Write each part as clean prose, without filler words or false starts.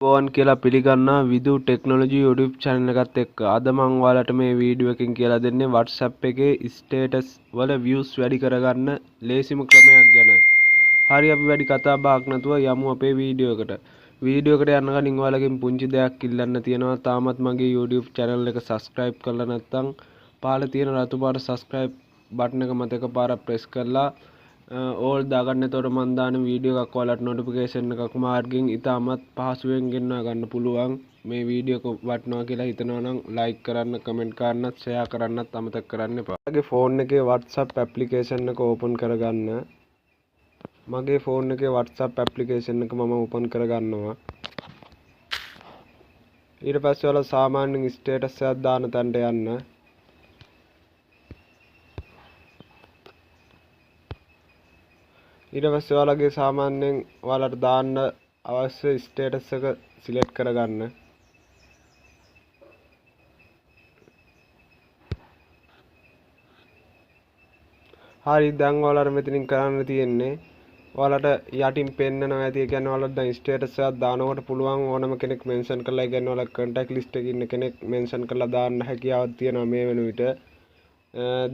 ගෝවන් කියලා පිළිගන්නා විදු technology YouTube channel එකත් එක්ක අද මම ඔයාලට මේ වීඩියෝ එකකින් කියලා දෙන්නේ WhatsApp එකේ status වල views වැඩි කරගන්න ලේසිම ක්‍රමයක් ගැන. හරි අපි වැඩි කතා බහක් නැතුව යමු අපේ වීඩියෝ එකට. වීඩියෝ එකට යන්න කලින් ඔයාලගෙන් පුංචි දෙයක් ඉල්ලන්න තියෙනවා. තාමත් මගේ YouTube channel එක subscribe කරලා නැත්නම් පහළ තියෙන රතු පාට subscribe button එක මත එකපාරක් press කරලා ඕල් දාගන්න. එතකොට මම දාන වීඩියෝ එකක් ඔයාලට notification එකක් මාර්ගයෙන් ඉතාමත් පහසුවෙන් ගෙන්වා ගන්න පුළුවන්. මේ වීඩියෝ එක වටිනවා කියලා හිතනවා නම් like කරන්න, comment කරන්නත්, share කරන්නත් අමතක කරන්න එපා. මගේ phone එකේ WhatsApp application එක open කරගන්න. මගේ phone එකේ WhatsApp application එක මම open කරගන්නවා. ඊට පස්සේ ඔයාලා සාමාන්‍යයෙන් status එකක් දාන තැනට යන්න. ඊට පස්සේ ඔයාලගේ සාමාන්‍යයෙන් ඔයාලට දාන්න අවශ්‍ය ස්ටේටස් එක සිලෙක්ට් කරගන්න. හරි දැන් ඔයාලට මෙතනින් කරන්න තියෙන්නේ ඔයාලට යටින් පෙන්නනවා ඇති. ඒ කියන්නේ ඔයාලට දැන් ස්ටේටස් එකක් දානකොට පුළුවන් ඕනම කෙනෙක් මෙන්ෂන් කරලා, ඒ කියන්නේ ඔයාලා contact list එකේ ඉන්න කෙනෙක් මෙන්ෂන් කරලා දාන්න හැකියාවක් තියෙනවා මේ වෙන විට.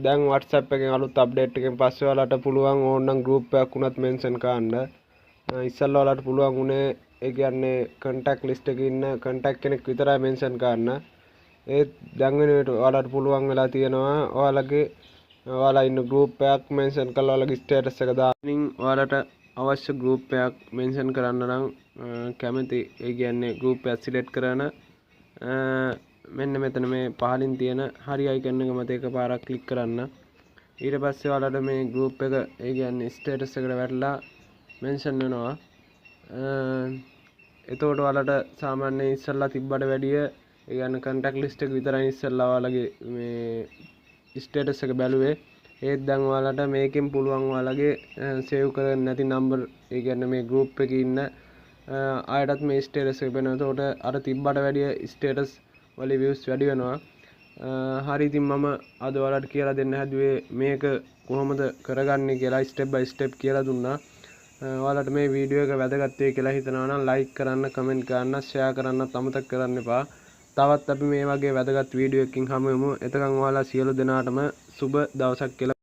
දැන් WhatsApp එකෙන් අලුත් අප්ඩේට් එකෙන් පස්සේ ඔයාලට පුළුවන් ඕනනම් group එකක් උනත් මෙන්ෂන් කරන්න. ඉස්සල්ලා ඔයාලට පුළුවන් උනේ ඒ කියන්නේ contact list එකේ ඉන්න contact කෙනෙක් විතරයි මෙන්ෂන් කරන්න. ඒත් දැන් වෙන විට ඔයාලට පුළුවන් වෙලා තියෙනවා ඔයාලා ඉන්න group එකක් මෙන්ෂන් කරලා ඔයාලගේ status එක දාන්න. ඔයාලට අවශ්‍ය group එකක් මෙන්ෂන් කරන්න නම් කැමති ඒ කියන්නේ group එකක් select කරන මෙන්න මෙතන මේ පහලින් තියෙන හරි icon එක මත එකපාරක් ක්ලික් කරන්න. ඊට පස්සේ ඔයාලට මේ group එක ඒ කියන්නේ status එකට වැටලා මෙන්ෂන් වෙනවා. එතකොට ඔයාලට සාමාන්‍යයෙන් ඉස්සල්ලා තිබ්බට වැඩිය ඒ කියන්නේ contact list එක විතරයි ඉස්සල්ලා ඔයාලගේ මේ status එක බැලුවේ. ඒත් දැන් ඔයාලට මේකෙන් පුළුවන් ඔයාලගේ save කරගෙන නැති number ඒ කියන්නේ මේ group එකේ ඉන්න අයටත් මේ status එක වෙනවා. එතකොට අර තිබ්බට වැඩිය status වල views වැඩි වෙනවා. හරි ඉතින් මම අද ඔයාලට කියලා දෙන්න හැදුවේ මේක කොහොමද කරගන්නේ කියලා step by step කියලා දුන්නා. ඔයාලට මේ වීඩියෝ එක වැදගත් වෙයි කියලා හිතනවා නම් like කරන්න, comment කරන්න, share කරන්නත් අමතක කරන්න එපා. තවත් අපි මේ වගේ වැදගත් වීඩියෝ එකකින් හමු වෙමු. එතකන් ඔයාලා සියලු දෙනාටම සුබ දවසක් කියලා